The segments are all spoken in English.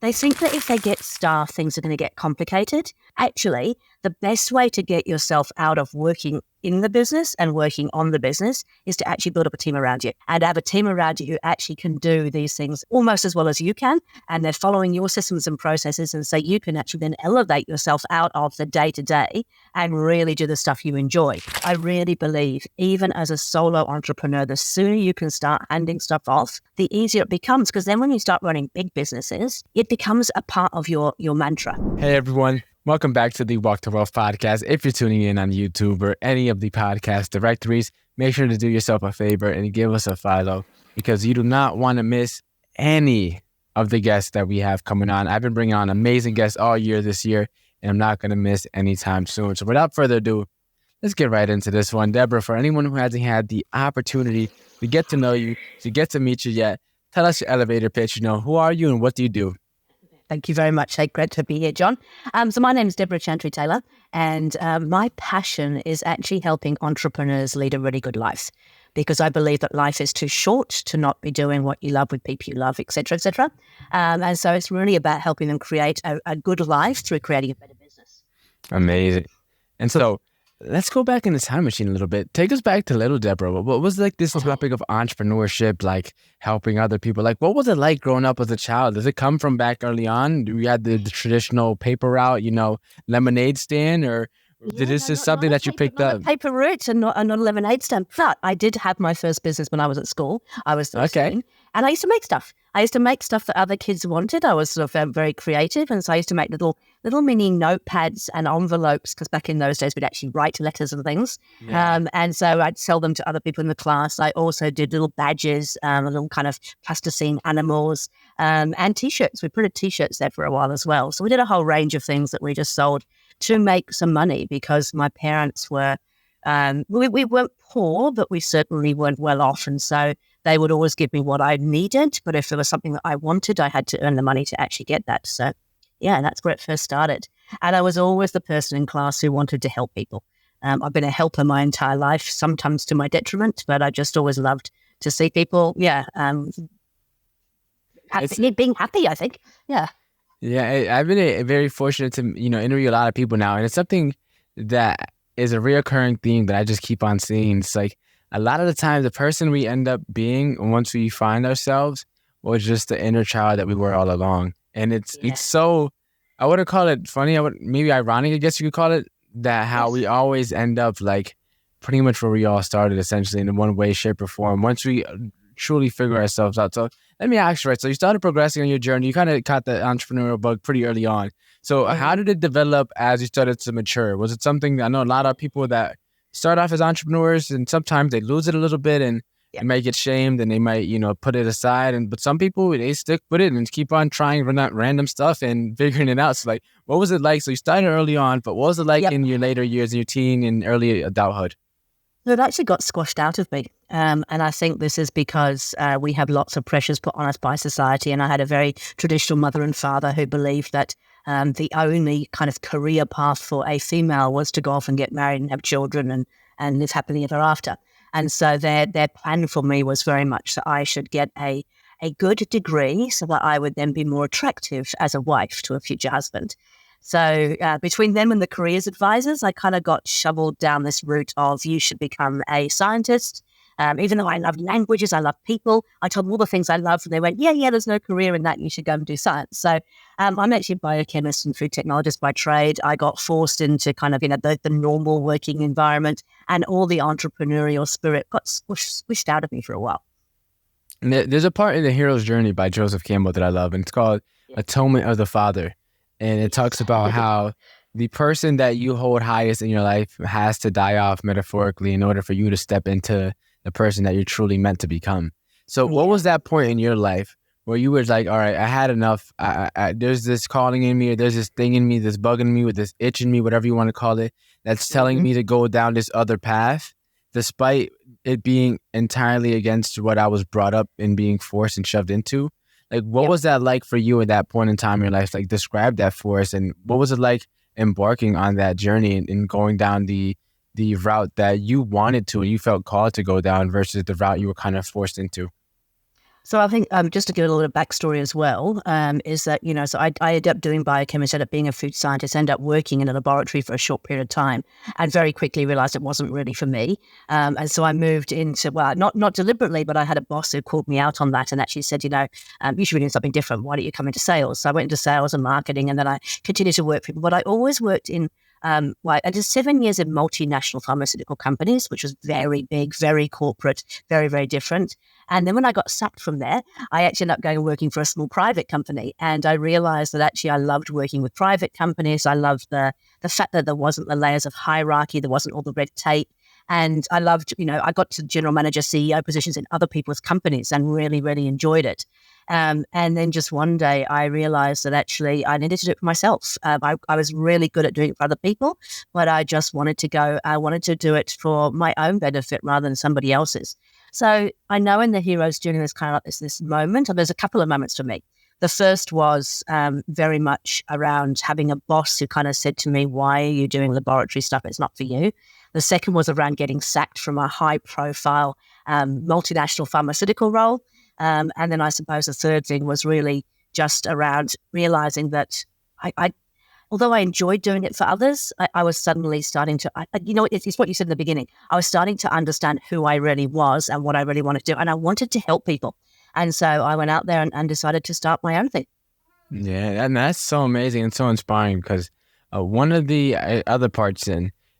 They think that if they get staff, things are going to get complicated. Actually, the best way to get yourself out of working in the business and working on the business is to actually build up a team around you and have a team around you who actually can do these things almost as well as you can. And they're following your systems and processes. And so you can actually then elevate yourself out of the day-to-day and really do the stuff you enjoy. I really believe, even as a solo entrepreneur, the sooner you can start handing stuff off, the easier it becomes. Because then when you start running big businesses, it becomes a part of your mantra. Hey, everyone. Welcome back to the Walk to Wealth podcast. If you're tuning in on YouTube or any of the podcast directories, make sure to do yourself a favor and give us a follow because you do not want to miss any of the guests that we have coming on. I've been bringing on amazing guests all year this year, and I'm not going to miss anytime soon. So without further ado, let's get right into this one. Debra, for anyone who hasn't had the opportunity to get to know you, to get to meet you yet, tell us your elevator pitch. Who are you and what do you do? Thank you very much. Hey, great to be here, John. So my name is Debra Chantry Taylor, and my passion is actually helping entrepreneurs lead a really good life because I believe that life is too short to not be doing what you love with people you love, et cetera, et cetera. And so it's really about helping them create a good life through creating a better business. Amazing. And so let's go back in the time machine a little bit. Take us back to little Debra. What was this topic of entrepreneurship, like helping other people? Like, what was it like growing up as a child? Does it come from back early on? Do you had the traditional paper route, lemonade stand, or this is something that you picked up? Paper route and not a lemonade stand. But I did have my first business when I was at school. I was studying, and I used to make stuff. I used to make stuff that other kids wanted. I was sort of very creative, and so I used to make little mini notepads and envelopes because back in those days we'd actually write letters and things. Yeah. And so I'd sell them to other people in the class. I also did little badges, little kind of plasticine animals, and T-shirts. We printed T-shirts there for a while as well. So we did a whole range of things that we just sold to make some money because my parents were, we weren't poor, but we certainly weren't well off. And so they would always give me what I needed. But if there was something that I wanted, I had to earn the money to actually get that. So yeah, that's where it first started. And I was always the person in class who wanted to help people. I've been a helper my entire life, sometimes to my detriment, but I just always loved to see people, being happy, I think. Yeah. Yeah, I've been very fortunate to, interview a lot of people now. And it's something that is a reoccurring theme that I just keep on seeing. It's like a lot of the time, the person we end up being once we find ourselves was just the inner child that we were all along. And it's so, I wouldn't call it funny. Maybe ironic, I guess you could call it, that how we always end up like pretty much where we all started, essentially, in one way, shape, or form, once we truly figure ourselves out. So let me ask you, right? So you started progressing on your journey. You kind of caught the entrepreneurial bug pretty early on. So how did it develop as you started to mature? Was it something, I know a lot of people that start off as entrepreneurs and sometimes they lose it a little bit and they might get shamed and they might, put it aside. But some people, they stick with it and keep on trying random stuff and figuring it out. So like, what was it like? So you started early on, but what was it like in your later years, in your teen and early adulthood? It actually got squashed out of me. And I think this is because we have lots of pressures put on us by society. And I had a very traditional mother and father who believed that the only kind of career path for a female was to go off and get married and have children and live happily ever after. And so their plan for me was very much that I should get a good degree so that I would then be more attractive as a wife to a future husband. So between them and the careers advisors, I kind of got shoveled down this route of you should become a scientist. Even though I love languages, I love people, I told them all the things I love, and they went, yeah, there's no career in that. You should go and do science. So I'm actually a biochemist and food technologist by trade. I got forced into kind of, the normal working environment, and all the entrepreneurial spirit got squished out of me for a while. And there's a part in The Hero's Journey by Joseph Campbell that I love, and it's called Atonement of the Father. And it talks about how the person that you hold highest in your life has to die off metaphorically in order for you to step into the person that you're truly meant to become. So what was that point in your life where you were like, all right, I had enough. There's this calling in me, or there's this thing in me that's bugging me, with this itch in me, whatever you want to call it, that's telling me to go down this other path, despite it being entirely against what I was brought up and being forced and shoved into? Like, what was that like for you at that point in time in your life? Like, describe that for us. And what was it like embarking on that journey and going down the route that you wanted to and you felt called to go down versus the route you were kind of forced into? So I think just to give a little backstory as well, is that, so I ended up doing biochemistry, ended up being a food scientist, ended up working in a laboratory for a short period of time, and very quickly realized it wasn't really for me. And so I moved into, well, not deliberately, but I had a boss who called me out on that and actually said, you should be doing something different. Why don't you come into sales? So I went into sales and marketing, and then I continued to work for people. But I always worked in I did 7 years in multinational pharmaceutical companies, which was very big, very corporate, very, very different. And then when I got sacked from there, I actually ended up going and working for a small private company. And I realized that actually I loved working with private companies. I loved the fact that there wasn't the layers of hierarchy, there wasn't all the red tape. And I loved, I got to general manager, CEO positions in other people's companies and really, really enjoyed it. And then just one day I realized that actually I needed to do it for myself. I was really good at doing it for other people, but I just wanted to do it for my own benefit rather than somebody else's. So I know in the hero's journey, there's kind of like this moment, and there's a couple of moments for me. The first was very much around having a boss who kind of said to me, why are you doing laboratory stuff? It's not for you. The second was around getting sacked from a high profile multinational pharmaceutical role. And then I suppose the third thing was really just around realizing that although I enjoyed doing it for others, I was suddenly starting to, it's what you said in the beginning. I was starting to understand who I really was and what I really wanted to do. And I wanted to help people. And so I went out there and decided to start my own thing. Yeah, and that's so amazing and so inspiring because one of the other parts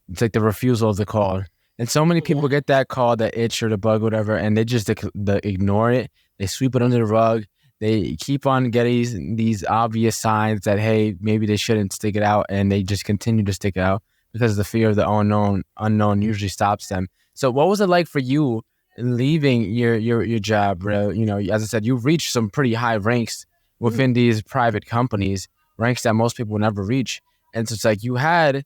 it's like the refusal of the call. And so many people get that call, the itch or the bug, whatever, and they just ignore it. They sweep it under the rug. They keep on getting these obvious signs that, hey, maybe they shouldn't stick it out, and they just continue to stick it out because the fear of the unknown usually stops them. So what was it like for you leaving your job, bro? As I said, you've reached some pretty high ranks within these private companies, ranks that most people will never reach. And so it's like you had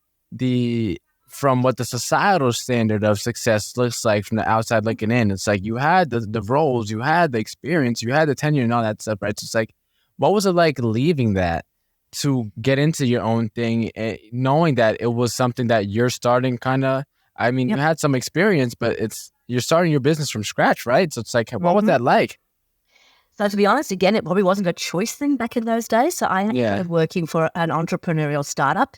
from what the societal standard of success looks like from the outside looking in, it's like you had the roles, you had the experience, you had the tenure and all that stuff, right? So it's like, what was it like leaving that to get into your own thing, knowing that it was something that you're starting kind of, you had some experience, but you're starting your business from scratch, right? So it's like, what was that like? So to be honest, again, it probably wasn't a choice thing back in those days. So I started working for an entrepreneurial startup,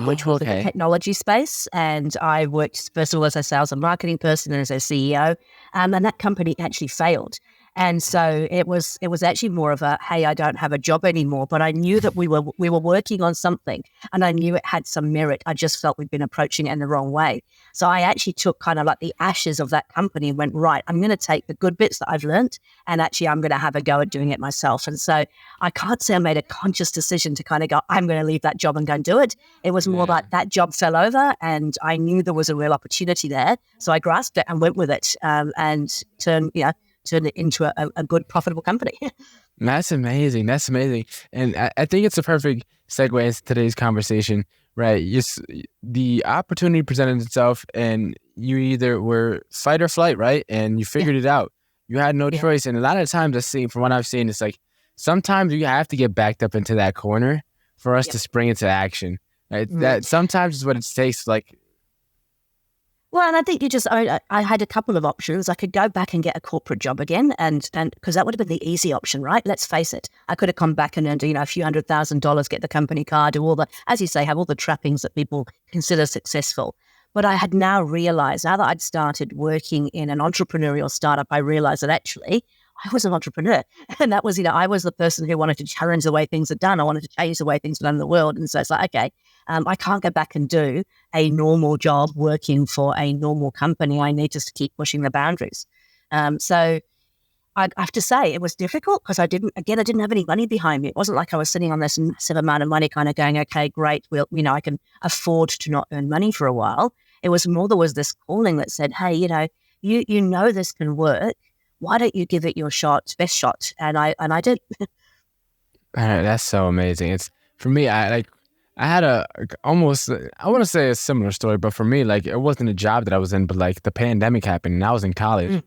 which was in the technology space. And I worked, first of all, as a sales and marketing person and as a CEO. And that company actually failed. And so it was actually more of a, hey, I don't have a job anymore, but I knew that we were working on something and I knew it had some merit. I just felt we'd been approaching it in the wrong way. So I actually took kind of like the ashes of that company and went, right, I'm going to take the good bits that I've learned and actually I'm going to have a go at doing it myself. And so I can't say I made a conscious decision to kind of go, I'm going to leave that job and go and do it. It was more like that job fell over and I knew there was a real opportunity there. So I grasped it and went with it and turned it into a good, profitable company. That's amazing. That's amazing. And I think it's a perfect segue into today's conversation, right? The opportunity presented itself and you either were fight or flight, right? And you figured it out. You had no choice. And a lot of times from what I've seen, it's like sometimes you have to get backed up into that corner for us to spring into action. Right? That sometimes is what it takes, like. Well, and I think I had a couple of options. I could go back and get a corporate job again, and because that would have been the easy option, right? Let's face it. I could have come back and earned, a few $100,000, get the company car, do all the, as you say, have all the trappings that people consider successful. But I had now realized, now that I'd started working in an entrepreneurial startup, I realized that actually I was an entrepreneur. And that was, I was the person who wanted to challenge the way things are done. I wanted to change the way things were done in the world. And so it's like, okay, I can't go back and do a normal job working for a normal company. I need just to keep pushing the boundaries. So I have to say it was difficult because I didn't have any money behind me. It wasn't like I was sitting on this massive amount of money kind of going, okay, great. Well, I can afford to not earn money for a while. It was more, there was this calling that said, hey, you know this can work. Why don't you give it your best shot? And I did. That's so amazing. It's for me, I had almost, I want to say a similar story, but for me, like it wasn't a job that I was in, but like the pandemic happened and I was in college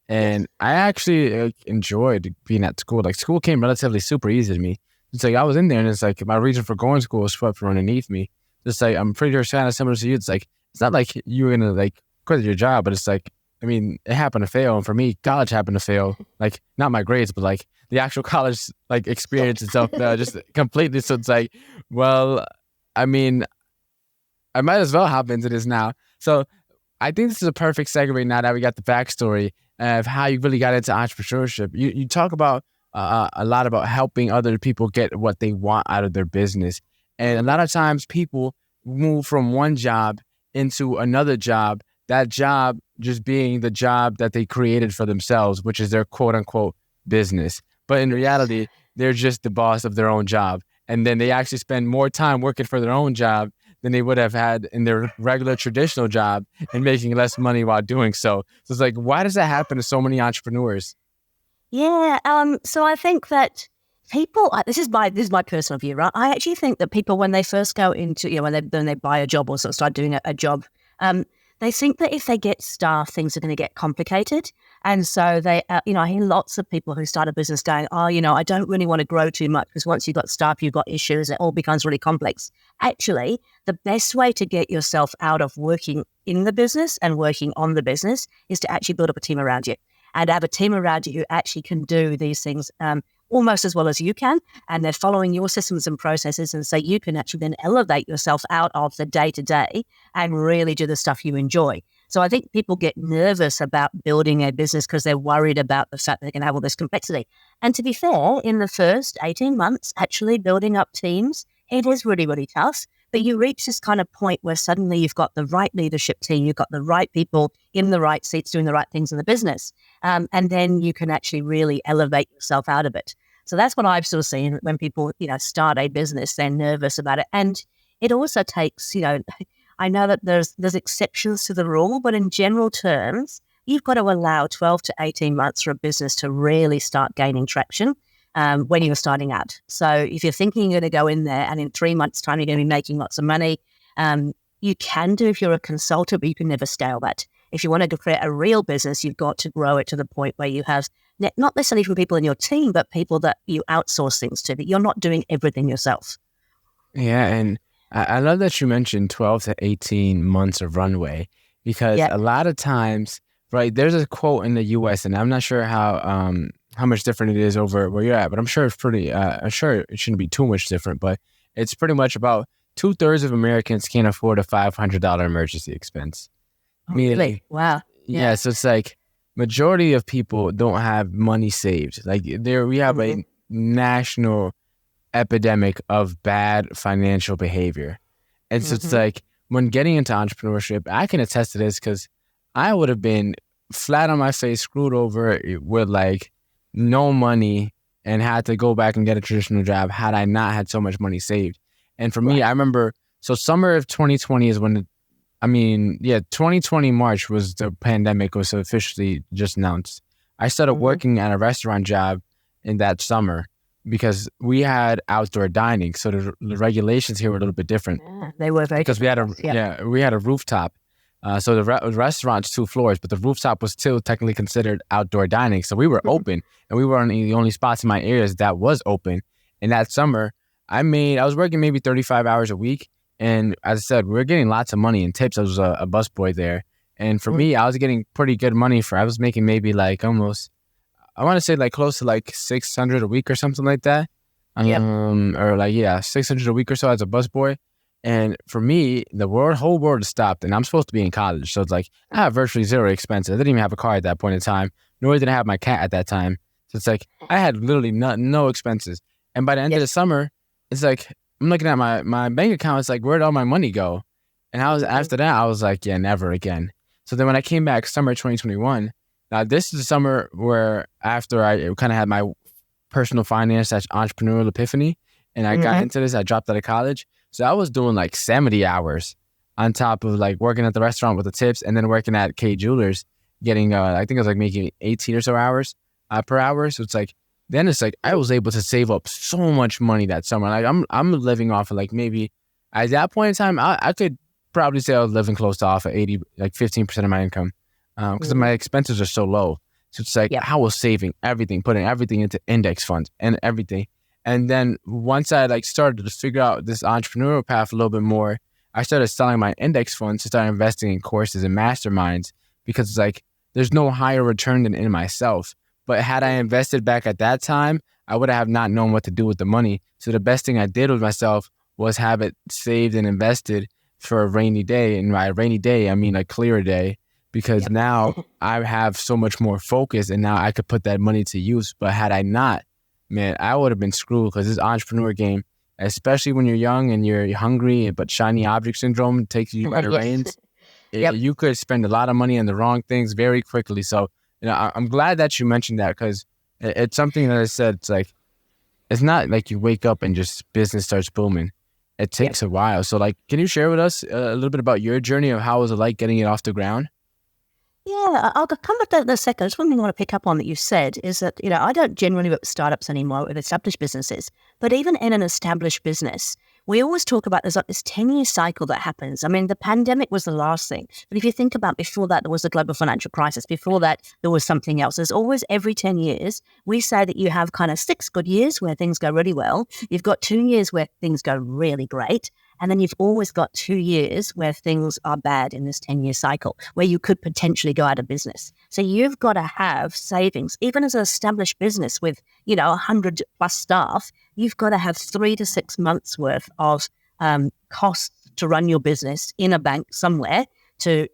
and I actually enjoyed being at school. Like school came relatively super easy to me. It's like I was in there and it's like my reason for going to school was swept from underneath me. Just like, I'm pretty sure it's kind of similar to you. It's like, it's not like you were going to like quit your job, but it's like I mean, it happened to fail. And for me, college happened to fail. Like, not my grades, but like the actual college like experience itself just completely. So it's like, well, I mean, I might as well hop into this now. So I think this is a perfect segue now that we got the backstory of how you really got into entrepreneurship. You talk about a lot about helping other people get what they want out of their business. And a lot of times people move from one job into another job, that job just being the job that they created for themselves, which is their quote unquote business. But in reality, they're just the boss of their own job. And then they actually spend more time working for their own job than they would have had in their regular traditional job and making less money while doing so. So it's like, why does that happen to so many entrepreneurs? Yeah. So I think that people, this is my personal view, right? I actually think that people, when they first go into, when they buy a job or sort of start doing a job, they think that if they get staff, things are going to get complicated. And so they, I hear lots of people who start a business going, I don't really want to grow too much because once you've got staff, you've got issues. It all becomes really complex. Actually, the best way to get yourself out of working in the business and working on the business is to actually build up a team around you and have a team around you who actually can do these things almost as well as you can. And they're following your systems and processes. And so you can actually then elevate yourself out of the day-to-day and really do the stuff you enjoy. So I think people get nervous about building a business because they're worried about the fact they're going to have all this complexity. And to be fair, in the first 18 months, actually building up teams, it is really, really tough. But you reach this kind of point where suddenly you've got the right leadership team, you've got the right people in the right seats doing the right things in the business. And then you can actually really elevate yourself out of it. So that's what I've sort of seen when people, start a business, they're nervous about it. And it also takes, I know that there's exceptions to the rule, but in general terms, you've got to allow 12 to 18 months for a business to really start gaining traction when you're starting out. So if you're thinking you're going to go in there and in 3 months' time, you're going to be making lots of money, you can do if you're a consultant, but you can never scale that. If you wanted to create a real business, you've got to grow it to the point where you have not necessarily from people in your team, but people that you outsource things to, that you're not doing everything yourself. Yeah, and I love that you mentioned 12 to 18 months of runway because a lot of times, right, there's a quote in the U.S., and I'm not sure how much different it is over where you're at, but I'm sure it's pretty, I'm sure it shouldn't be too much different, but it's pretty much about 2/3 of Americans can't afford a $500 emergency expense. Oh, really? Wow. Yeah, so it's like majority of people don't have money saved. Like we have a national epidemic of bad financial behavior. And so it's like when getting into entrepreneurship, I can attest to this because I would have been flat on my face, screwed over with like no money and had to go back and get a traditional job had I not had so much money saved. And for me, I remember, so summer of 2020 is when 2020 March was the pandemic was officially just announced. I started working at a restaurant job in that summer because we had outdoor dining. So the regulations here were a little bit different. Yeah, they were very because we had a rooftop. So the restaurant's 2 floors, but the rooftop was still technically considered outdoor dining. So we were open, and we were on the only spots in my areas that was open. And that summer, I was working maybe 35 hours a week. And as I said, we were getting lots of money in tips. I was a busboy there. And for me, I was getting pretty good money I was making maybe like almost, I want to say like close to like $600 a week or something like that. Or like, 600 a week or so as a busboy. And for me, the whole world stopped, and I'm supposed to be in college. So it's like, I have virtually zero expenses. I didn't even have a car at that point in time, nor did I have my cat at that time. So it's like, I had literally no expenses. And by the end of the summer, it's like, I'm looking at my bank account. It's like, where'd all my money go? And after that, I was like, yeah, never again. So then when I came back summer 2021, now this is the summer where after I kind of had my personal finance / entrepreneurial epiphany, and I got into this, I dropped out of college. So I was doing like 70 hours on top of like working at the restaurant with the tips and then working at K Jewelers, getting, I think I was like making 18 or so hours per hour. So it's like, then it's like I was able to save up so much money that summer. Like I'm living off of like maybe at that point in time, I could probably say I was living close to off of 80, like 15% of my income because my expenses are so low. So it's like I was saving everything, putting everything into index funds and everything. And then once I like started to figure out this entrepreneurial path a little bit more, I started selling my index funds to start investing in courses and masterminds because it's like there's no higher return than in myself. But had I invested back at that time, I would have not known what to do with the money. So the best thing I did with myself was have it saved and invested for a rainy day. And by rainy day, I mean a clear day, because now I have so much more focus and now I could put that money to use. But had I not, man, I would have been screwed, because this entrepreneur game, especially when you're young and you're hungry, but shiny object syndrome takes you by the reins, you could spend a lot of money on the wrong things very quickly. So, I'm glad that you mentioned that, because it's something that I said, it's like, it's not like you wake up and just business starts booming. It takes a while. So like, can you share with us a little bit about your journey of how was it like getting it off the ground? Yeah, I'll come back to that in a second. Just one thing I want to pick up on that you said is that, I don't generally work with startups anymore, with established businesses, but even in an established business, we always talk about there's like this 10-year cycle that happens. I mean, the pandemic was the last thing. But if you think about before that, there was the global financial crisis. Before that, there was something else. There's always, every 10 years, we say that you have kind of 6 good years where things go really well. You've got 2 years where things go really great. And then you've always got 2 years where things are bad in this 10-year cycle, where you could potentially go out of business. So you've got to have savings. Even as an established business with, 100 plus staff, you've got to have 3 to 6 months worth of costs to run your business in a bank somewhere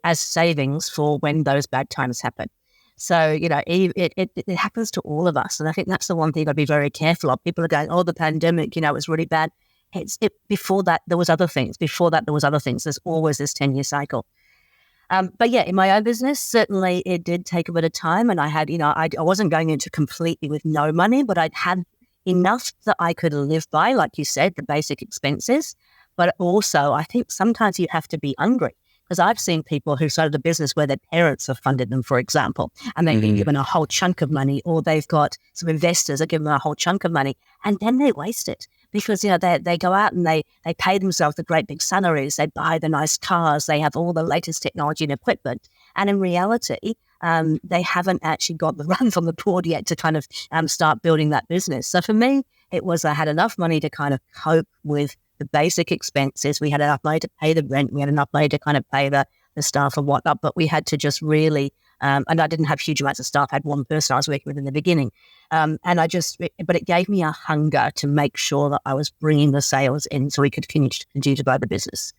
as savings for when those bad times happen. So, it happens to all of us. And I think that's the one thing I'd be very careful of. People are going, the pandemic, it was really bad. Before that, there was other things. There's always this 10-year cycle. But yeah, in my own business, certainly it did take a bit of time. And I had, I wasn't going into completely with no money, but I'd had enough that I could live by, like you said, the basic expenses. But also, I think sometimes you have to be hungry. Because I've seen people who started a business where their parents have funded them, for example, and they've been given a whole chunk of money, or they've got some investors that give them a whole chunk of money, and then they waste it. Because, they go out and they pay themselves the great big salaries, they buy the nice cars, they have all the latest technology and equipment. And in reality, they haven't actually got the runs on the board yet to kind of start building that business. So for me, it was I had enough money to kind of cope with the basic expenses. We had enough money to pay the rent. We had enough money to kind of pay the staff and whatnot, but we had to just really, and I didn't have huge amounts of staff. I had one person I was working with in the beginning. But it gave me a hunger to make sure that I was bringing the sales in so we could continue to grow the business.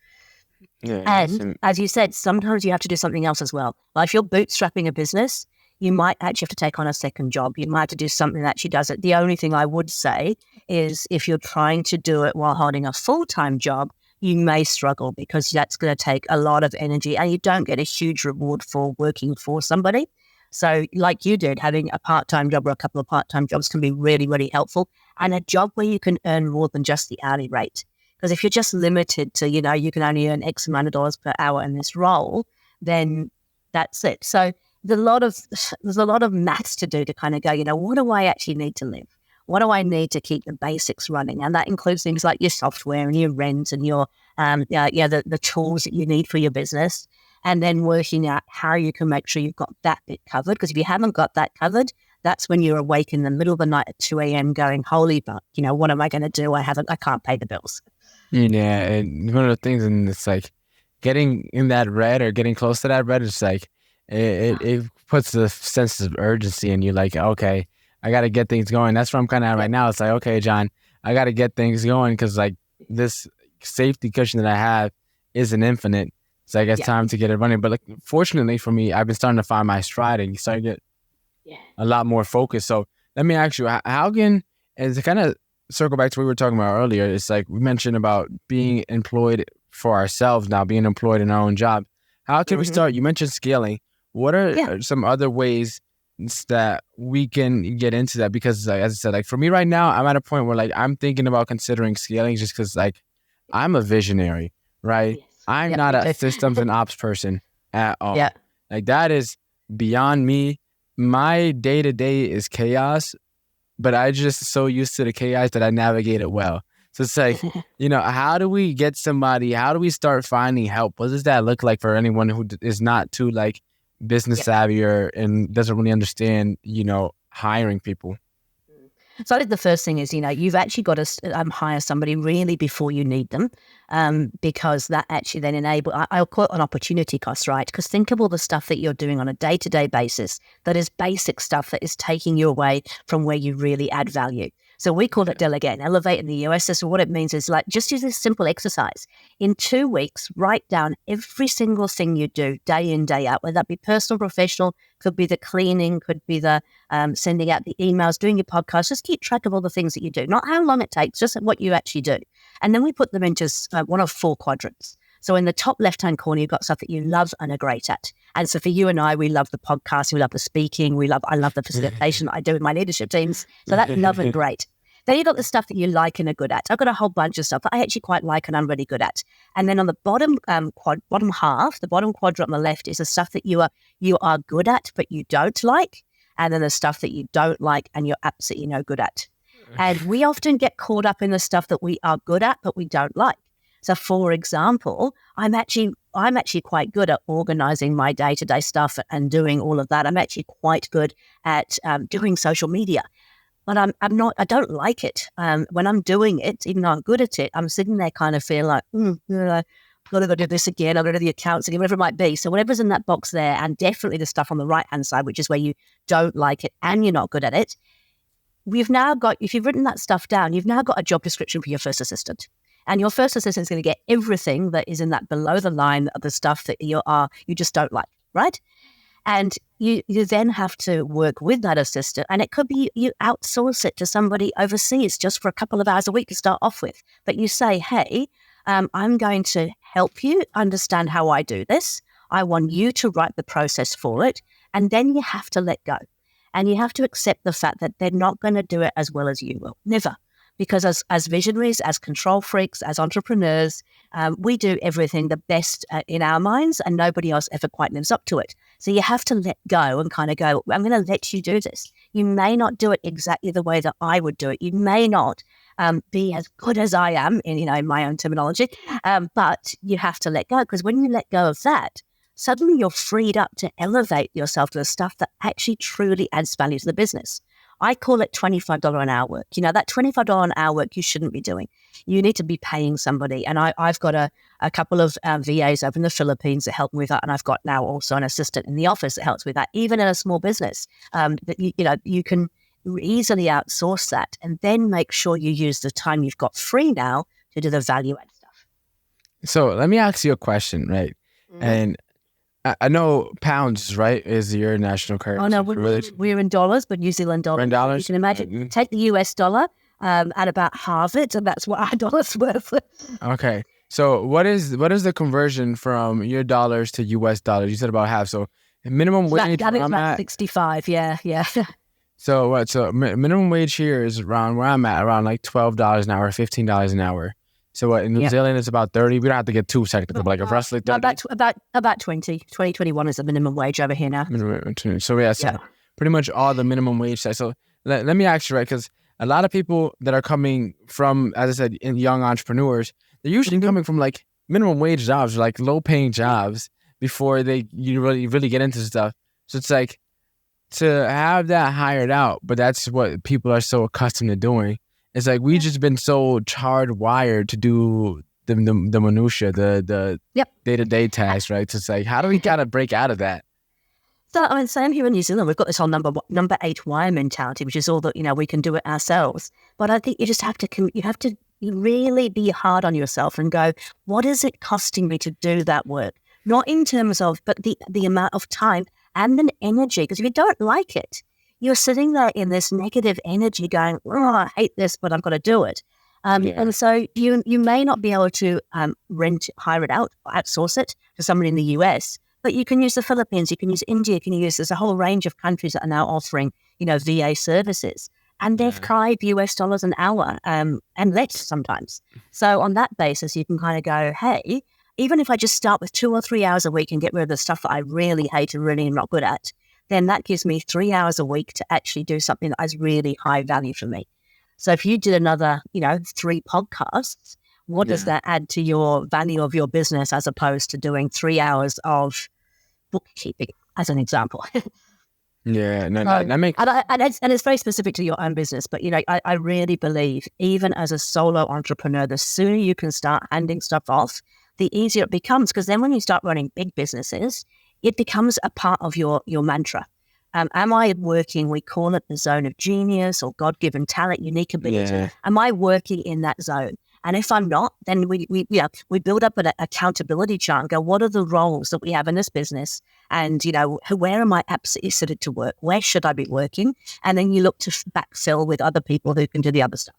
Yeah, and as you said, sometimes you have to do something else as well. Like if you're bootstrapping a business, you might actually have to take on a second job. You might have to do something that actually does it. The only thing I would say is if you're trying to do it while holding a full-time job, you may struggle because that's going to take a lot of energy and you don't get a huge reward for working for somebody. So like you did, having a part-time job or a couple of part-time jobs can be really, really helpful, and a job where you can earn more than just the hourly rate. Because if you're just limited to, you can only earn X amount of dollars per hour in this role, then that's it. So there's a lot of maths to do to kind of go, what do I actually need to live? What do I need to keep the basics running? And that includes things like your software and your rent and your, the tools that you need for your business. And then working out how you can make sure you've got that bit covered. Because if you haven't got that covered, that's when you're awake in the middle of the night at 2 a.m. going, holy fuck, what am I going to do? I can't pay the bills. Yeah, and one of the things, and it's like getting in that red or getting close to that red, it's like, it puts the sense of urgency in you, like, okay, I got to get things going. That's where I'm kind of at right now. It's like, okay, John, I got to get things going because like this safety cushion that I have isn't infinite. So I guess time to get it running. But like, fortunately for me, I've been starting to find my stride and start to get a lot more focused. So let me ask you, how can, and to kind of circle back to what we were talking about earlier, it's like we mentioned about being employed for ourselves now, being employed in our own job. How can we start? You mentioned scaling. What are some other ways that we can get into that? Because as I said, like for me right now, I'm at a point where like I'm thinking about considering scaling just because like I'm a visionary, right? Yes. I'm not a systems and ops person at all. Yeah. Like that is beyond me. My day-to-day is chaos, but I just so used to the chaos that I navigate it well. So it's like, how do we get somebody, how do we start finding help? What does that look like for anyone who is not too like business savvy and doesn't really understand, hiring people? So I think the first thing is, you've actually got to hire somebody really before you need them, because that actually then I'll call it an opportunity cost, right? Because think of all the stuff that you're doing on a day-to-day basis that is basic stuff that is taking you away from where you really add value. So we call it delegate and elevate in the US. So what it means is just use this simple exercise. In 2 weeks, write down every single thing you do day in, day out, whether that be personal, professional, could be the cleaning, could be the sending out the emails, doing your podcast. Just keep track of all the things that you do, not how long it takes, just what you actually do. And then we put them into one of 4 quadrants. So in the top left-hand corner, you've got stuff that you love and are great at. And so for you and I, we love the podcast, we love the speaking, I love the facilitation that I do with my leadership teams. So that's love and great. Then you've got the stuff that you like and are good at. I've got a whole bunch of stuff that I actually quite like and I'm really good at. And then on the bottom bottom half, the bottom quadrant on the left is the stuff that you are good at but you don't like. And then the stuff that you don't like and you're absolutely no good at. And we often get caught up in the stuff that we are good at but we don't like. So, for example, I'm actually quite good at organizing my day-to-day stuff and doing all of that. I'm actually quite good at doing social media, but I don't like it. When I'm doing it, even though I'm good at it, I'm sitting there kind of feeling like, I've got to go do this again. I've got to do the accounts again, whatever it might be. So whatever's in that box there, and definitely the stuff on the right-hand side, which is where you don't like it and you're not good at it, if you've written that stuff down, you've now got a job description for your first assistant. And your first assistant is going to get everything that is in that below the line of the stuff that you just don't like, right? And you then have to work with that assistant. And it could be you outsource it to somebody overseas just for a couple of hours a week to start off with. But you say, hey, I'm going to help you understand how I do this. I want you to write the process for it. And then you have to let go. And you have to accept the fact that they're not going to do it as well as you will. Never. Because as visionaries, as control freaks, as entrepreneurs, we do everything the best in our minds and nobody else ever quite lives up to it. So you have to let go and kind of go, I'm going to let you do this. You may not do it exactly the way that I would do it. You may not be as good as I am in my own terminology, but you have to let go, because when you let go of that, suddenly you're freed up to elevate yourself to the stuff that actually truly adds value to the business. I call it $25 an hour work. That $25 an hour work you shouldn't be doing. You need to be paying somebody. And I've got a couple of VAs over in the Philippines that help me with that. And I've got now also an assistant in the office that helps with that. Even in a small business, that you can easily outsource that and then make sure you use the time you've got free now to do the value add stuff. So let me ask you a question, right? Mm-hmm. And I know pounds, right, is your national currency. Oh, no, we're in dollars, but New Zealand dollars. We're in dollars? You can imagine, take the US dollar at about half it, and that's what our dollar's worth. Okay. So what is the conversion from your dollars to US dollars? You said about half. So minimum wage. That is about 65, yeah. So what? So minimum wage here is around where I'm at, around like $12 an hour, $15 an hour. So what, in New Zealand, it's about 30. We don't have to get too technical, but like roughly 30. About 20. 2021 is the minimum wage over here now. So pretty much all the minimum wage side. So let me ask you, right, because a lot of people that are coming from, as I said, young entrepreneurs, they're usually coming from like minimum wage jobs, or like low paying jobs before you really get into stuff. So it's like to have that hired out, but that's what people are so accustomed to doing. It's like we've just been so hardwired to do the minutia, the day-to-day tasks, right? So it's like, how do we kind of break out of that? So same here in New Zealand, we've got this whole number 8 wire mentality, which is all that we can do it ourselves. But I think you just have to really be hard on yourself and go, what is it costing me to do that work? Not in terms of, but the amount of time and the energy. Because if you don't like it, you're sitting there in this negative energy going, oh, I hate this, but I've got to do it. And so you may not be able to hire it out, outsource it to somebody in the US, but you can use the Philippines, you can use India, there's a whole range of countries that are now offering, VA services. And they're $5 an hour and less sometimes. So on that basis, you can kind of go, hey, even if I just start with 2 or 3 hours a week and get rid of the stuff that I really hate and really am not good at, then that gives me 3 hours a week to actually do something that has really high value for me. So if you did another, 3 podcasts, what does that add to your value of your business as opposed to doing 3 hours of bookkeeping, as an example? Yeah, no, So, that makes and it's very specific to your own business. But, I really believe even as a solo entrepreneur, the sooner you can start handing stuff off, the easier it becomes. Because then when you start running big businesses, it becomes a part of your mantra. Am I working, we call it the zone of genius or God-given talent, unique ability. yeah. Am I working in that zone? And if I'm not, then we build up an accountability chart and go, what are the roles that we have in this business? And, where am I absolutely suited to work? Where should I be working? And then you look to backfill with other people who can do the other stuff.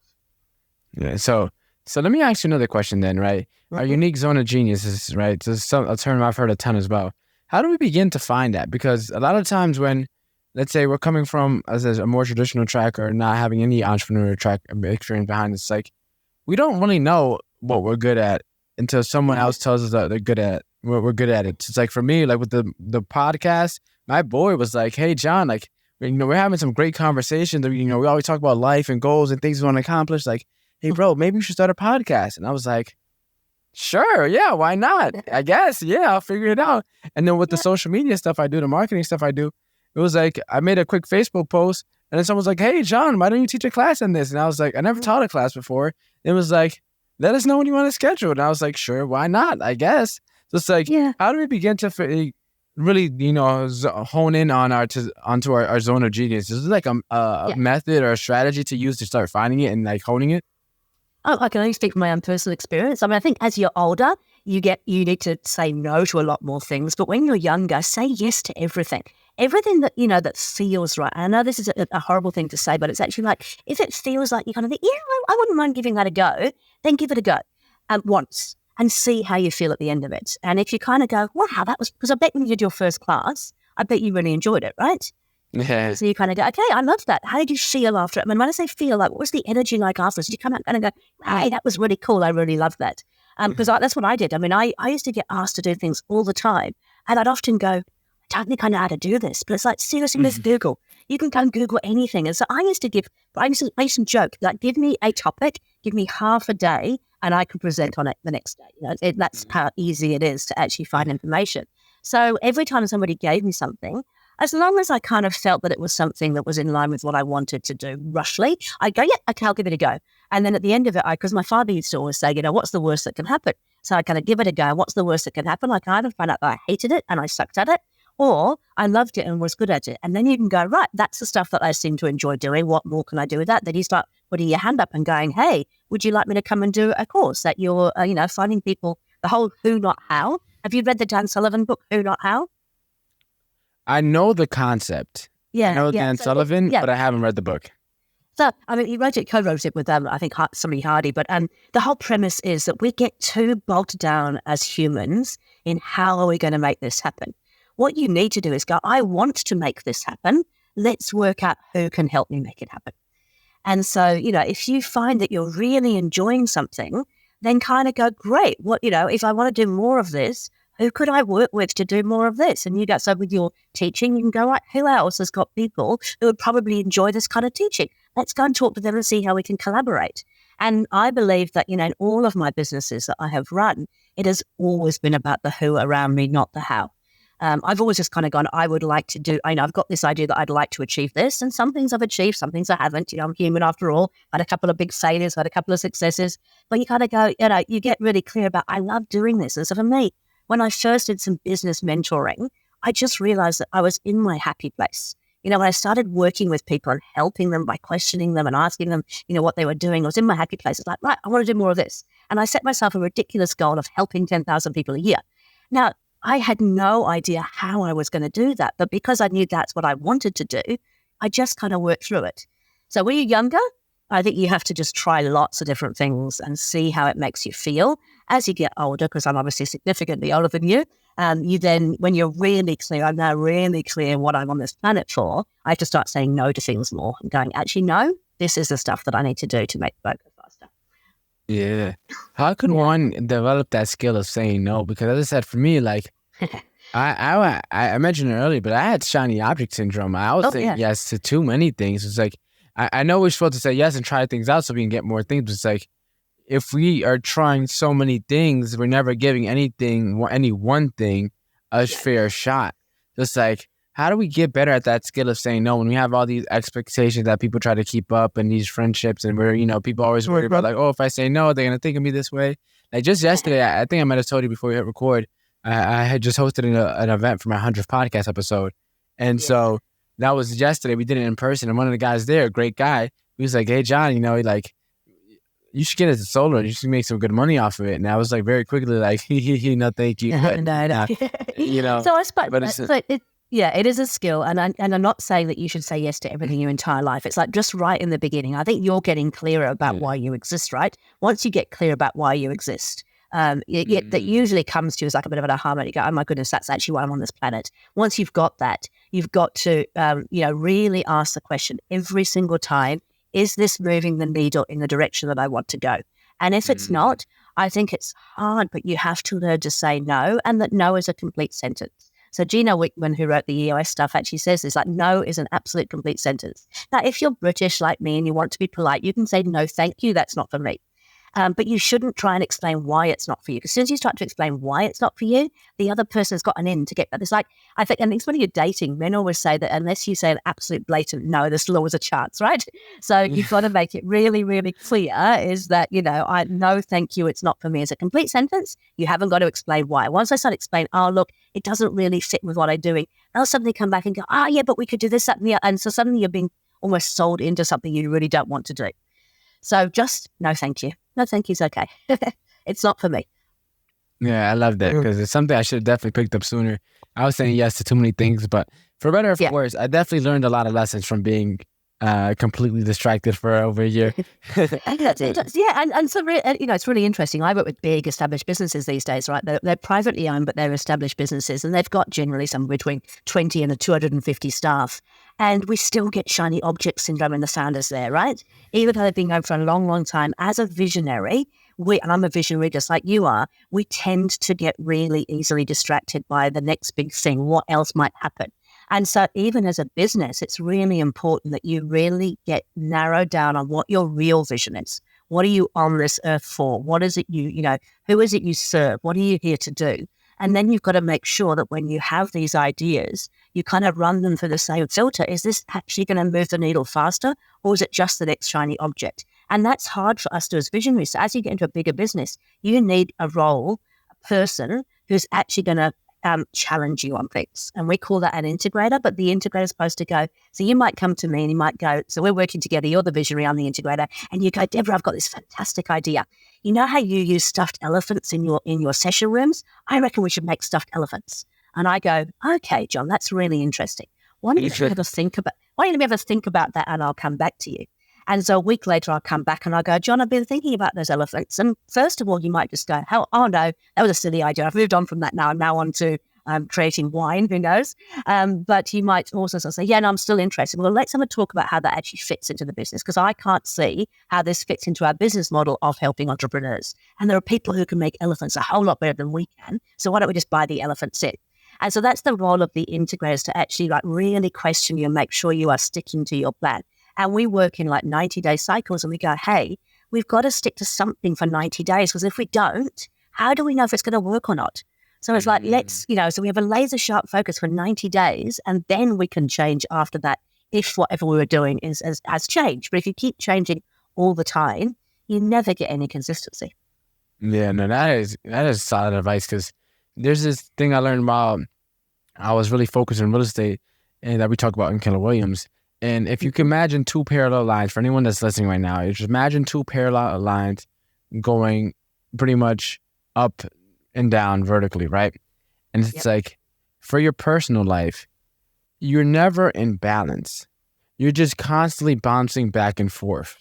Yeah. So let me ask you another question then, right? Our unique zone of genius is, right? So a term I've heard a ton as well. How do we begin to find that? Because a lot of times when, let's say we're coming from as a more traditional track or not having any entrepreneurial track experience behind us, like we don't really know what we're good at until someone else tells us that they're good at we're good at it. So it's like for me, like with the podcast, my boy was like, "Hey John, like we're having some great conversations. We always talk about life and goals and things we want to accomplish. Like, hey bro, maybe you should start a podcast." And I was like, "Sure, yeah, why not? I guess, yeah, I'll figure it out." And then with the social media stuff I do, the marketing stuff I do, it was like I made a quick Facebook post, and then someone was like, "Hey John, why don't you teach a class on this?" And I was like, "I never taught a class before." It was like, "Let us know when you want to schedule." And I was like, "Sure, why not? I guess." So it's like, how do we begin to really, hone in on onto our zone of genius? Is it like a method or a strategy to use to start finding it and like honing it? Oh, I can only speak from my own personal experience. I mean, I think as you're older, you need to say no to a lot more things. But when you're younger, say yes to everything. Everything that, that feels right. And I know this is a horrible thing to say, but it's actually like, if it feels like you kind of think, I wouldn't mind giving that a go, then give it a go once and see how you feel at the end of it. And if you kind of go, wow, that was, because I bet when you did your first class, I bet you really enjoyed it, right? Yeah. So you kind of go, okay, I love that. How did you feel after it? I mean, when I say feel, like, what was the energy like afterwards? Did you come out and go, hey, that was really cool. I really love that. Because that's what I did. I mean, I used to get asked to do things all the time. And I'd often go, I don't think I know how to do this. But it's like, seriously, let's Google. You can go and Google anything. And so I used to joke, like, give me a topic, give me half a day, and I can present on it the next day. That's how easy it is to actually find information. So every time somebody gave me something, as long as I kind of felt that it was something that was in line with what I wanted to do roughly, I'd go, yeah, okay, I'll give it a go. And then at the end of it, because my father used to always say, what's the worst that can happen? So I kind of give it a go. What's the worst that can happen? I kind of find out that I hated it and I sucked at it, or I loved it and was good at it. And then you can go, right, that's the stuff that I seem to enjoy doing. What more can I do with that? Then you start putting your hand up and going, hey, would you like me to come and do a course that you're, finding people, the whole who, not how. Have you read the Dan Sullivan book, Who, Not How? I know the concept. Yeah, I know Dan Sullivan, but I haven't read the book. So, I mean, he co-wrote it with, I think, somebody Hardy. But the whole premise is that we get too bogged down as humans in how are we going to make this happen. What you need to do is go, I want to make this happen. Let's work out who can help me make it happen. And so, if you find that you're really enjoying something, then kind of go, great. If I want to do more of this, who could I work with to do more of this? And you got, so with your teaching, you can go, right, who else has got people who would probably enjoy this kind of teaching? Let's go and talk to them and see how we can collaborate. And I believe that, in all of my businesses that I have run, it has always been about the who around me, not the how. I've always just kind of gone, I would like to do, I've got this idea that I'd like to achieve this. And some things I've achieved, some things I haven't. I'm human after all. I had a couple of big failures, I had a couple of successes. But you kind of go, you get really clear about, I love doing this. And so for me, when I first did some business mentoring, I just realized that I was in my happy place. When I started working with people and helping them by questioning them and asking them, what they were doing, I was in my happy place. It's like, right, I want to do more of this. And I set myself a ridiculous goal of helping 10,000 people a year. Now, I had no idea how I was going to do that. But because I knew that's what I wanted to do, I just kind of worked through it. So when you're younger, I think you have to just try lots of different things and see how it makes you feel. As you get older, because I'm obviously significantly older than you, you then, when you're really clear, I'm now really clear what I'm on this planet for, I have to start saying no to things more and going, actually, no, this is the stuff that I need to do to make the boat go faster. Yeah. How can one develop that skill of saying no? Because as I said, for me, like, I mentioned it earlier, but I had shiny object syndrome. I always say yes to too many things. It's like, I know we're supposed to say yes and try things out so we can get more things, but it's like, if we are trying so many things, we're never giving any one thing a fair shot. Just like, how do we get better at that skill of saying no when we have all these expectations that people try to keep up and these friendships, and we're, people always worry about like, oh, if I say no, they're going to think of me this way. Like just yesterday, I think I might have told you before we hit record, I had just hosted an event for my 100th podcast episode. And so that was yesterday. We did it in person. And one of the guys there, a great guy, he was like, hey, John, like, you should get into solar. You should make some good money off of it. And I was like, very quickly, like, no, thank you. But, no. So I suppose, it is a skill. And I'm not saying that you should say yes to everything your entire life. It's like just right in the beginning. I think you're getting clearer about why you exist, right? Once you get clear about why you exist, that usually comes to you as like a bit of an aha moment. You go, oh my goodness, that's actually why I'm on this planet. Once you've got that, you've got to, really ask the question every single time, is this moving the needle in the direction that I want to go? And if it's not, I think it's hard, but you have to learn to say no, and that no is a complete sentence. So Gino Wickman, who wrote the EOS stuff, actually says this, like, no is an absolute complete sentence. Now, if you're British like me and you want to be polite, you can say, no, thank you, that's not for me. But you shouldn't try and explain why it's not for you. Because as soon as you start to explain why it's not for you, the other person has got an in to get that. It's like, I think, and it's when you're dating, men always say that unless you say an absolute blatant no, there's always a chance, right? So you've got to make it really, really clear is that, I no, thank you, it's not for me. It's a complete sentence. You haven't got to explain why. Once I start explaining, oh, look, it doesn't really fit with what I'm doing, they'll suddenly come back and go, yeah, but we could do this, that, and the other. And so suddenly you're being almost sold into something you really don't want to do. So just no, thank you. No, thank you's okay. It's not for me. Yeah, I love that because it's something I should have definitely picked up sooner. I was saying yes to too many things, but for better or for worse, I definitely learned a lot of lessons from being completely distracted for over a year. Yeah, and so it's really interesting. I work with big established businesses these days, right? They're privately owned, but they're established businesses, and they've got generally somewhere between 20 and 250 staff. And we still get shiny object syndrome in the founders there, right? Even though they've been going for a long, long time. As a visionary, and I'm a visionary just like you are, we tend to get really easily distracted by the next big thing, what else might happen. And so even as a business, it's really important that you really get narrowed down on what your real vision is. What are you on this earth for? What is it who is it you serve? What are you here to do? And then you've got to make sure that when you have these ideas, you kind of run them through the same filter. Is this actually going to move the needle faster, or is it just the next shiny object? And that's hard for us to as visionaries. So as you get into a bigger business, you need a person who's actually going to challenge you on things. And we call that an integrator, but the integrator is supposed to go, so you might come to me and you might go, so we're working together, you're the visionary, I'm the integrator, and you go, Debra, I've got this fantastic idea. You know how you use stuffed elephants in your session rooms? I reckon we should make stuffed elephants. And I go, okay, John, that's really interesting. Why don't you ever think about that and I'll come back to you. And so a week later, I'll come back and I'll go, John, I've been thinking about those elephants. And first of all, you might just go, oh no, that was a silly idea. I've moved on from that now. I'm now on to creating wine, who knows? But you might also sort of say, yeah, no, I'm still interested. Well, let's have a talk about how that actually fits into the business, because I can't see how this fits into our business model of helping entrepreneurs. And there are people who can make elephants a whole lot better than we can. So why don't we just buy the elephant set? And so that's the role of the integrators, to actually really question you and make sure you are sticking to your plan. And we work in 90-day cycles, and we go, hey, we've got to stick to something for 90 days, because if we don't, how do we know if it's going to work or not? So it's like, so we have a laser sharp focus for 90 days, and then we can change after that if whatever we were doing has changed. But if you keep changing all the time, you never get any consistency. Yeah, no, that is solid advice, because there's this thing I learned while I was really focused on real estate, and that we talk about in Keller Williams. And if you can imagine two parallel lines, for anyone that's listening right now, just imagine two parallel lines going pretty much up and down vertically, right? And it's like, for your personal life, you're never in balance. You're just constantly bouncing back and forth.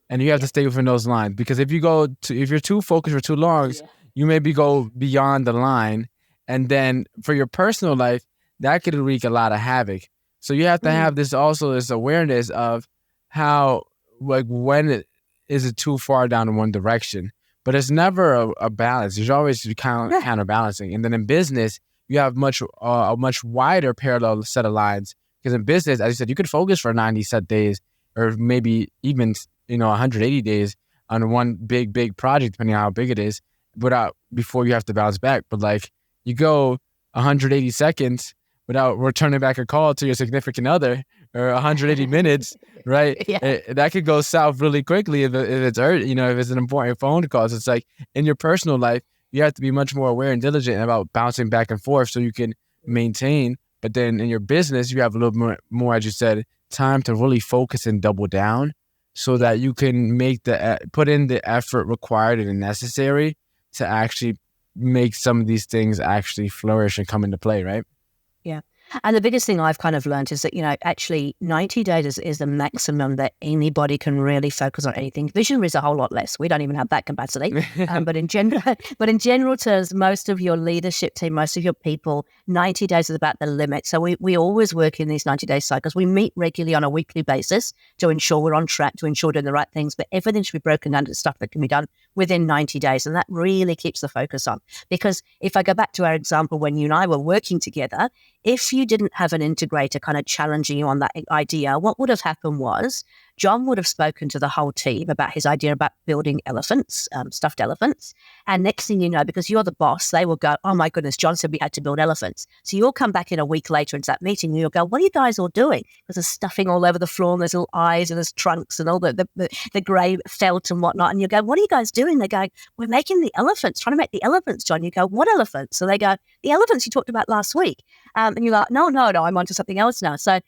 And you have to stay within those lines, because if you're too focused for too long, you maybe go beyond the line. And then for your personal life, that could wreak a lot of havoc. So you have to have this awareness of how, when is it too far down in one direction? But it's never a balance. There's always counterbalancing. And then in business, you have a much wider parallel set of lines. Because in business, as you said, you could focus for 90 set days, or maybe even 180 days on one big project, depending on how big it is, before you have to bounce back. But you go 180 seconds without returning back a call to your significant other or 180 minutes, right? Yeah. That could go south really quickly if it's urgent, if it's an important phone call. So it's like in your personal life, you have to be much more aware and diligent about bouncing back and forth so you can maintain. But then in your business, you have a little more, as you said, time to really focus and double down so that you can put in the effort required and necessary to actually make some of these things actually flourish and come into play, right? Yeah. And the biggest thing I've kind of learned is that, actually 90 days is the maximum that anybody can really focus on anything. Visionary is a whole lot less. We don't even have that capacity. But in general terms, most of your leadership team, most of your people, 90 days is about the limit. So we always work in these 90-day cycles. We meet regularly on a weekly basis to ensure we're on track, to ensure we're doing the right things. But everything should be broken down to stuff that can be done within 90 days. And that really keeps the focus on. Because if I go back to our example when you and I were working together, if you didn't have an integrator kind of challenging you on that idea, what would have happened was John would have spoken to the whole team about his idea about building elephants, stuffed elephants. And next thing you know, because you're the boss, they will go, oh my goodness, John said we had to build elephants. So you'll come back in a week later into that meeting and you'll go, what are you guys all doing? Because there's stuffing all over the floor and there's little eyes and there's trunks and all the grey felt and whatnot. And you go, what are you guys doing? They go, we're making the elephants, trying to make the elephants, John. You go, what elephants? So they go, the elephants you talked about last week. And you're like, no, I'm onto something else now. So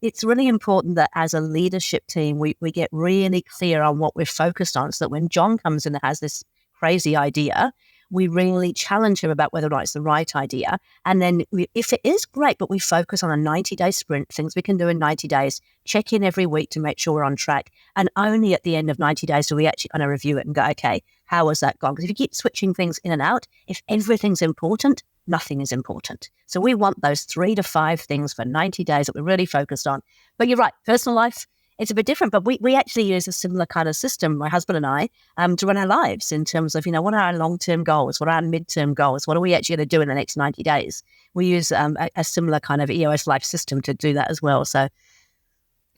it's really important that as a leadership team, we get really clear on what we're focused on so that when John comes in and has this crazy idea, we really challenge him about whether or not it's the right idea. And then if it is, great, but we focus on a 90-day sprint, things we can do in 90 days, check in every week to make sure we're on track. And only at the end of 90 days do we actually kind of review it and go, okay, how has that gone? Because if you keep switching things in and out, if everything's important, nothing is important. So we want those 3 to 5 things for 90 days that we're really focused on. But you're right, personal life, it's a bit different, but we actually use a similar kind of system, my husband and I, to run our lives in terms of, what are our long-term goals? What are our mid-term goals? What are we actually going to do in the next 90 days? We use a similar kind of EOS life system to do that as well. So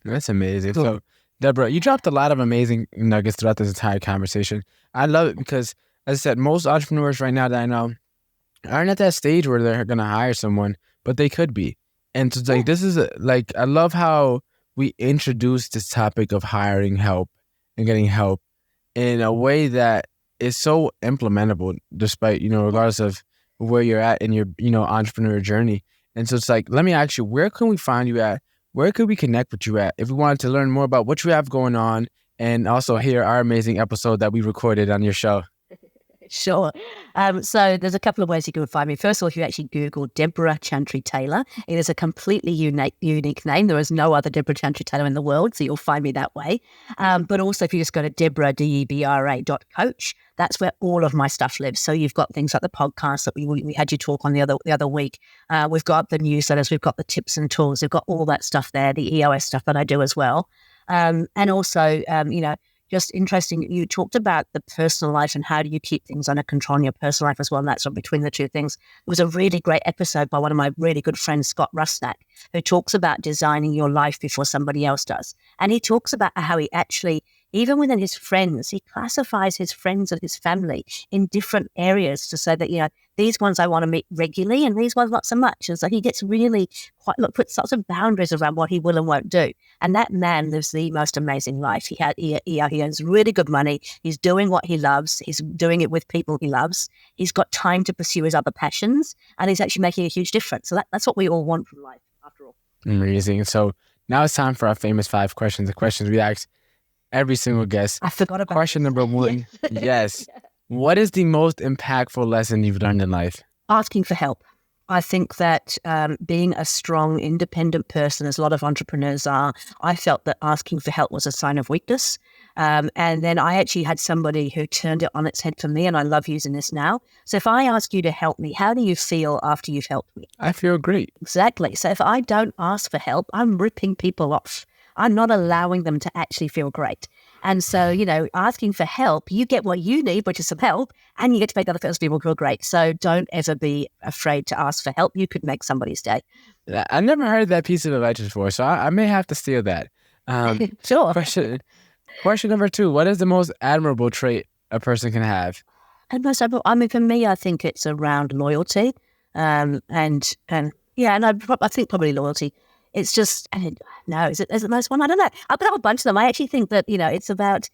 that's amazing. Cool. So, Debra, you dropped a lot of amazing nuggets throughout this entire conversation. I love it because, as I said, most entrepreneurs right now that I know aren't at that stage where they're going to hire someone, but they could be. And so it's like, this is I love how we introduce this topic of hiring help and getting help in a way that is so implementable despite, regardless of where you're at in your, entrepreneur journey. And so it's like, let me ask you, where can we find you at? Where could we connect with you at if we wanted to learn more about what you have going on and also hear our amazing episode that we recorded on your show? Sure. So there's a couple of ways you can find me. First of all, if you actually Google Debra Chantry Taylor, it is a completely unique name. There is no other Debra Chantry Taylor in the world, so you'll find me that way. But also if you just go to debra.coach, that's where all of my stuff lives. So you've got things like the podcast that we had you talk on the other week. We've got the newsletters, we've got the tips and tools, we've got all that stuff there, the EOS stuff that I do as well. And also, just interesting, you talked about the personal life and how do you keep things under control in your personal life as well, and that's between the two things. It was a really great episode by one of my really good friends, Scott Rusnak, who talks about designing your life before somebody else does. And he talks about how he actually, even within his friends, he classifies his friends and his family in different areas to say that, these ones I want to meet regularly and these ones not so much. And so he gets really puts lots of boundaries around what he will and won't do. And that man lives the most amazing life. He earns really good money. He's doing what he loves. He's doing it with people he loves. He's got time to pursue his other passions, and he's actually making a huge difference. So that's what we all want from life, after all. Amazing. So now it's time for our famous 5 questions, the questions we ask every single guest. I forgot about question number 1. Yes. What is the most impactful lesson you've learned in life? Asking for help. I think that being a strong, independent person, as a lot of entrepreneurs are, I felt that asking for help was a sign of weakness. And then I actually had somebody who turned it on its head for me, and I love using this now. So if I ask you to help me, how do you feel after you've helped me? I feel great. Exactly. So if I don't ask for help, I'm ripping people off. I'm not allowing them to actually feel great. And so, asking for help, you get what you need, which is some help, and you get to make other people feel great. So don't ever be afraid to ask for help. You could make somebody's day. I never heard that piece of advice before, so I may have to steal that. Sure. Question number 2, what is the most admirable trait a person can have? And most admirable, for me, I think it's around loyalty and Yeah, and I think probably loyalty. It's just, no, is it the most one? I don't know. I've got a whole bunch of them. I actually think that, it's about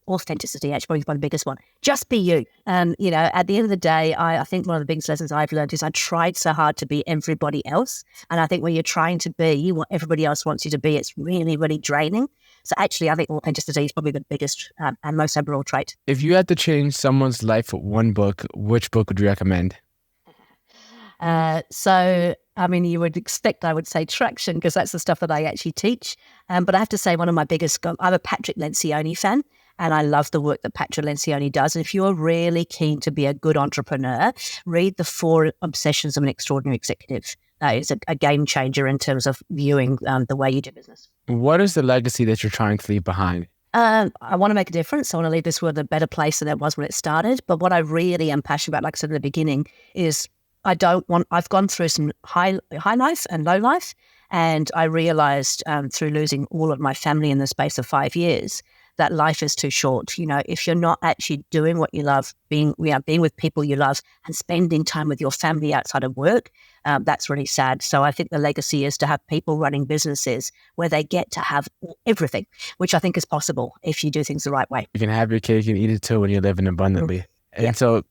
authenticity, actually, probably one of the biggest one. Just be you. And, at the end of the day, I think one of the biggest lessons I've learned is I tried so hard to be everybody else. And I think when you're trying to be what everybody else wants you to be, it's really, really draining. So actually, I think authenticity is probably the biggest and most overall trait. If you had to change someone's life with one book, which book would you recommend? You would expect I would say Traction, because that's the stuff that I actually teach. But I have to say one of my biggest, I'm a Patrick Lencioni fan, and I love the work that Patrick Lencioni does. And if you're really keen to be a good entrepreneur, read The 4 Obsessions of an Extraordinary Executive. That is a game changer in terms of viewing the way you do business. What is the legacy that you're trying to leave behind? I want to make a difference. I want to leave this world a better place than it was when it started. But what I really am passionate about, like I said in the beginning, is I've gone through some high life and low life. And I realized through losing all of my family in the space of 5 years, that life is too short. If you're not actually doing what you love, being with people you love and spending time with your family outside of work, that's really sad. So I think the legacy is to have people running businesses where they get to have everything, which I think is possible if you do things the right way. You can have your cake and eat it too when you're living abundantly. Mm-hmm. And so,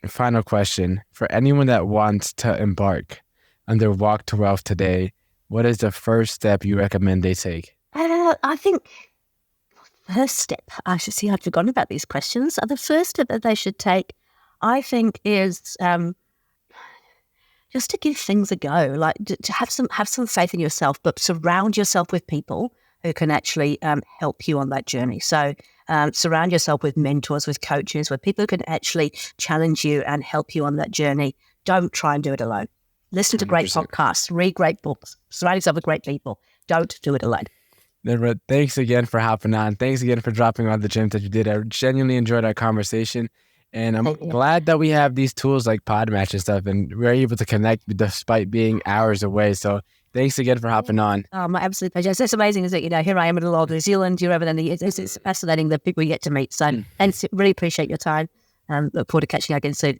final question, for anyone that wants to embark on their walk to wealth today, what is the first step you recommend they take? I think first step, I'd forgotten about these questions. The first step that they should take, I think, is just to give things a go, like to have some faith in yourself, but surround yourself with people who can actually help you on that journey. So surround yourself with mentors, with coaches, with people who can actually challenge you and help you on that journey. Don't try and do it alone. Listen to great 100%. Podcasts, read great books, surround yourself with great people. Don't do it alone. Debra, thanks again for hopping on. Thanks again for dropping on the gems that you did. I genuinely enjoyed our conversation. And I'm glad that we have these tools like Podmatch and stuff, and we're able to connect despite being hours away. So thanks again for hopping on. Oh, my absolute pleasure. It's amazing, isn't it? Here I am in the New Zealand. You're over there. It's fascinating the people you get to meet. So, and really appreciate your time. Look forward to catching you again soon.